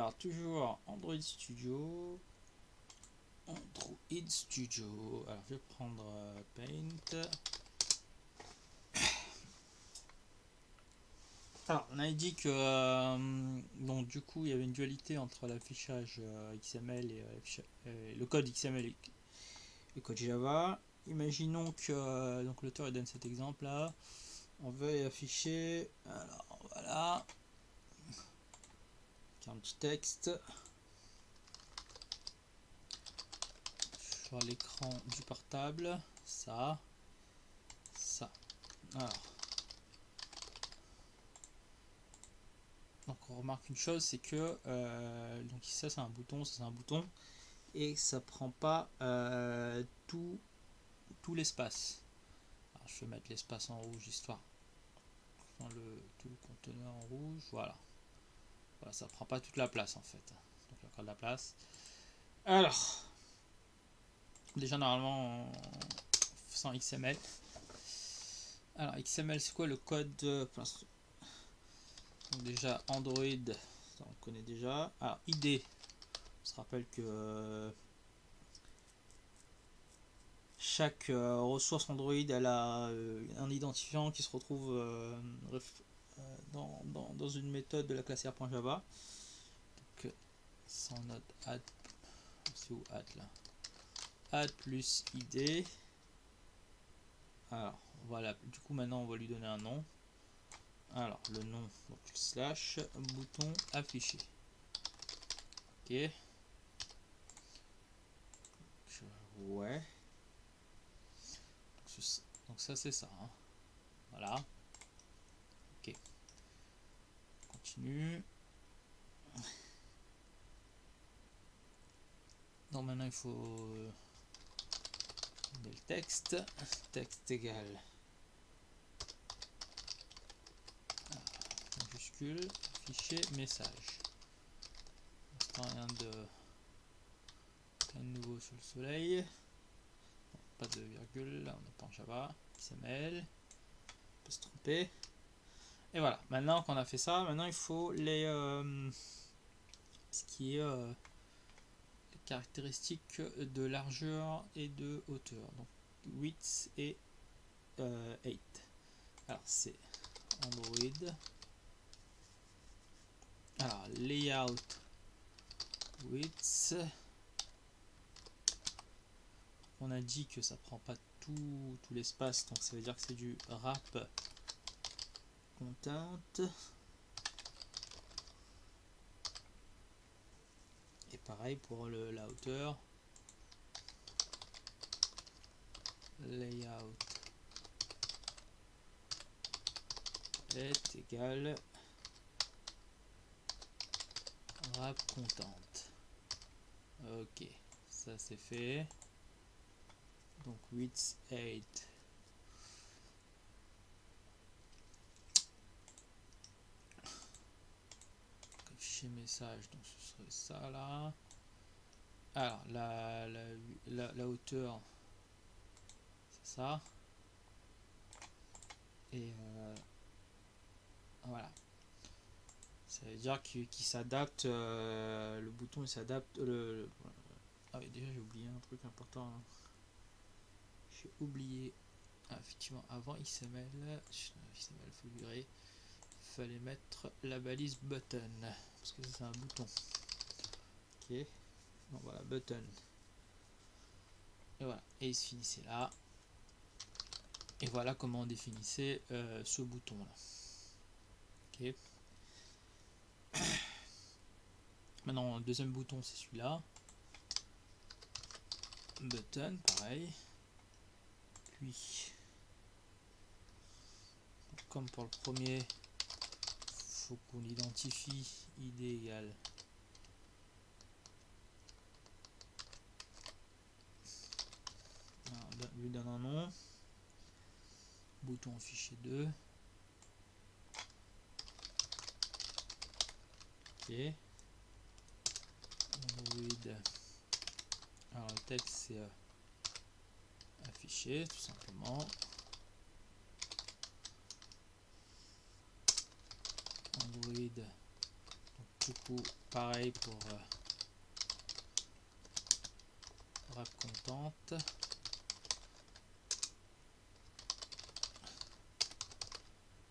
Alors, toujours Android Studio. Android Studio. Alors, je vais prendre Paint. Alors, on avait dit que donc du coup, il y avait une dualité entre l'affichage XML et le code XML et le code Java. Imaginons que donc l'auteur donne cet exemple là. On veut afficher. Alors voilà. Un petit texte sur l'écran du portable, ça. Alors, donc on remarque une chose, c'est que donc ça c'est un bouton, ça c'est un bouton, et ça prend pas tout l'espace. Alors je vais mettre l'espace en rouge histoire dans tout le conteneur en rouge, voilà. Voilà, ça prend pas toute la place en fait. Donc il y a encore de la place. Alors, déjà normalement sans XML. Alors XML c'est quoi le code donc déjà Android, ça on connaît déjà. Alors ID, on se rappelle que chaque ressource Android elle a un identifiant qui se retrouve dans une méthode de la classe R.java. Donc sans note add, c'est où add là, add plus ID. Alors voilà, du coup maintenant on va lui donner un nom. Alors le nom, donc slash bouton affiché. Ok. Ouais. Donc ça c'est ça. Hein. Voilà. Ok. Continue. Donc maintenant il faut le texte. Texte égal. Majuscule. Fichier message. Rien de nouveau sous le soleil. Pas de virgule. Là on n'est pas en Java. XML. On peut se tromper. Et voilà. Maintenant qu'on a fait ça, maintenant il faut les ce qui est les caractéristiques de largeur et de hauteur. Donc width et 8. Alors c'est Android. Alors layout width. On a dit que ça prend pas tout l'espace, donc ça veut dire que c'est du wrap content. Et pareil pour la hauteur. Layout est égal wrap content. Ok, ça c'est fait. Donc width 8. Afficher message, donc ce serait ça là. Alors la hauteur, c'est ça. Et voilà. Ça veut dire qu'il s'adapte, le bouton il s'adapte. Ah oui, déjà j'ai oublié un truc important. Hein. J'ai oublié. Ah, effectivement, avant XML figuré, il fallait mettre la balise button parce que c'est un bouton. Ok. Donc voilà, button. Et voilà. Et il se finissait là. Et voilà comment on définissait ce bouton là. Ok. Maintenant, le deuxième bouton, c'est celui-là. Button, pareil. Puis, comme pour le premier, faut qu'on identifie id égale lui donne un nom. Bouton fichier 2. Ok. Android. Alors le texte c'est affiché tout simplement. Android. Donc, du coup pareil pour wrap content.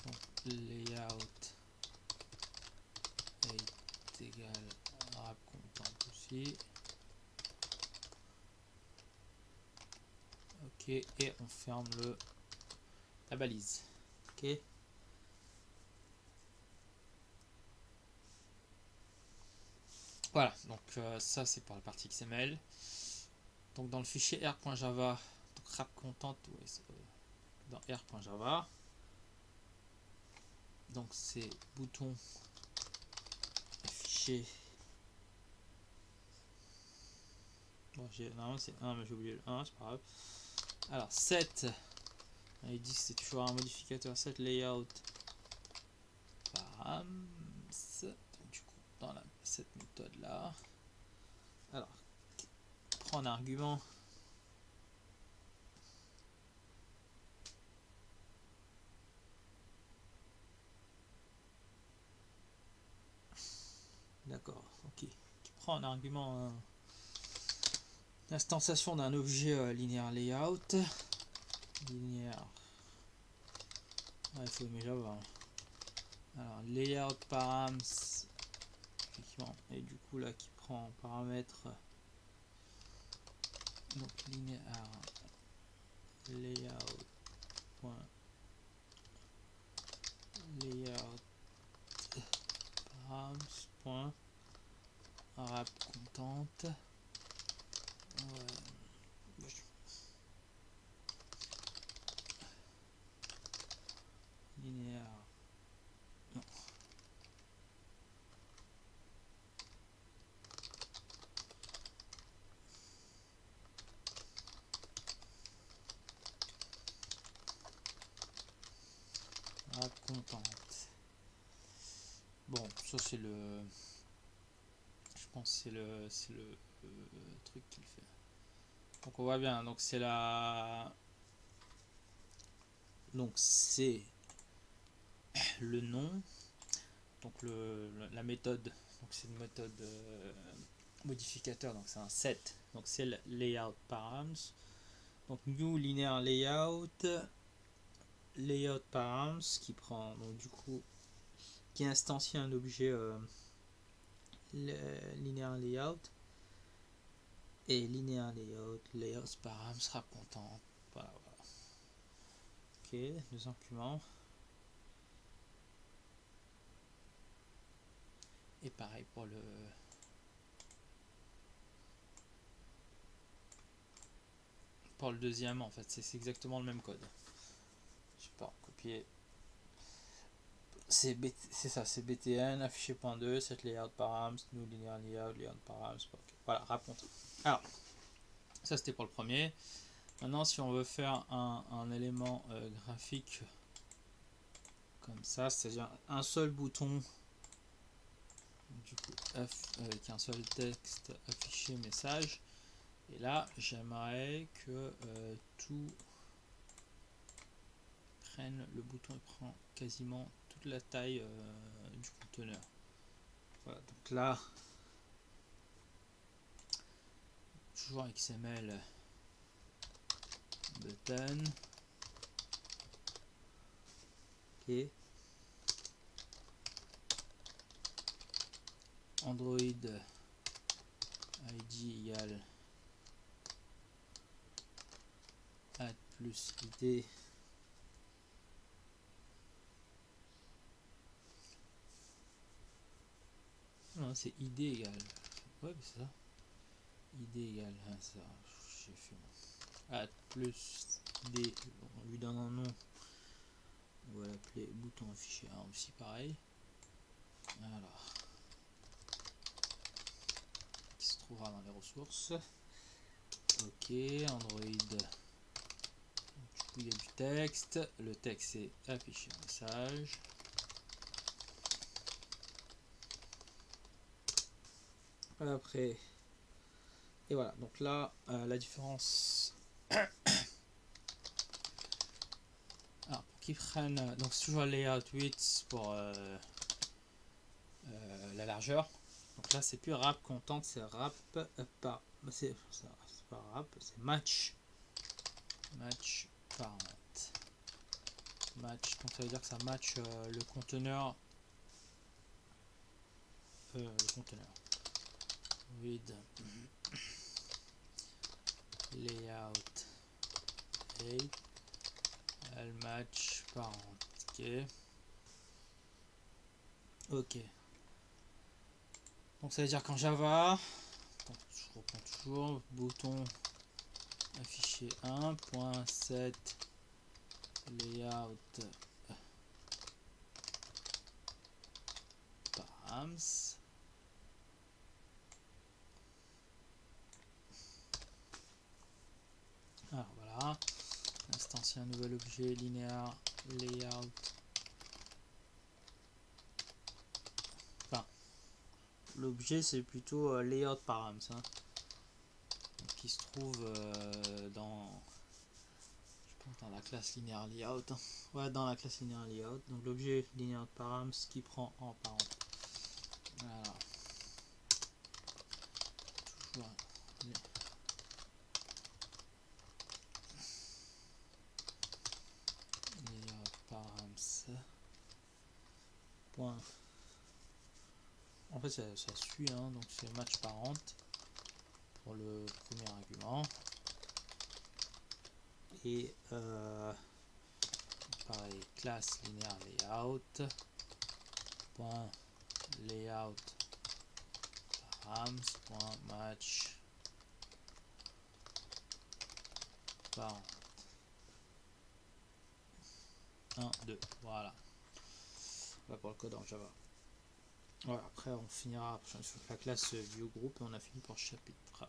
Donc layout est égal à wrap content aussi. Ok, et on ferme la balise. Ok. Voilà, donc ça c'est pour la partie XML. Donc dans le fichier r.java, donc wrap content, ouais, dans r.java. Donc c'est bouton affiché. Bon, normalement c'est 1, mais j'ai oublié le 1, c'est pas grave. Alors set, il dit que c'est toujours un modificateur set layout params. Donc, du coup, dans cette méthode là, alors prend un argument. D'accord, ok. Qui prend un argument l'instanciation d'un objet linéaire layout. Linéaire. Il faut aimer Java. Alors layout params. Effectivement. Et du coup là qui prend en paramètre. Donc linéaire layout. Point. Layout params. Point. Wrap content. Linéaire. Non. Wrap content. Bon, ça c'est le. Je pense que c'est le truc qu'il fait. Donc on voit bien. Donc c'est la. Donc c'est le nom. Donc la méthode. Donc c'est une méthode modificateur. Donc c'est un set. Donc c'est le layout params. Donc new linear layout. Layout params qui prend donc du coup qui instancie un objet linear layout et linear layout params sera content. Voilà, voilà. Ok, deux arguments. Et pareil pour le deuxième en fait, c'est exactement le même code. Je sais pas, copier. C'est ça, c'est btn affiché.2 set layout params new linear layout params. Okay. Voilà, raconte. Alors, ça c'était pour le premier. Maintenant, si on veut faire un élément graphique comme ça, c'est-à-dire un seul bouton, du coup, avec un seul texte affiché message. Et là, j'aimerais que tout prenne, le bouton prend quasiment toute la taille du conteneur. Voilà, donc là, toujours XML button. Ok. Android ID égale add plus ID. Non, c'est ID égale. Ouais, c'est ça. ID égale. Ah, ça, j'ai fait. Add plus ID. On lui donne un nom. On va l'appeler bouton affiché arm aussi pareil. Voilà. Qui se trouvera dans les ressources. Ok, Android. Du coup, il y a du texte. Le texte est affiché message. Après, et voilà. Donc là, la différence. Alors, pour qu'ils prennent. Donc, c'est toujours layout width pour. la largeur. Donc là c'est plus wrap content, c'est wrap par, c'est pas wrap, c'est match parent. Match, donc ça veut dire que ça match le conteneur with layout et elle match parent. Ok. Donc ça veut dire qu'en Java, donc je reprends toujours, bouton affiché 1.set layout params. Alors voilà, instancier un nouvel objet linéaire layout. Enfin, l'objet c'est plutôt layout params, hein, qui se trouve dans la classe linéaire layout. Hein. Ouais, dans la classe linéaire layout. Donc l'objet linéaire params qui prend en parent. Voilà. Toujours layout params. Point. En fait ça suit, hein, donc c'est match parent pour le premier argument. Et pareil, classe linéaire layout point layout params point match parent 1 2. Voilà pour le code en Java. Voilà, après on finira sur la classe view group et on a fini pour ce chapitre.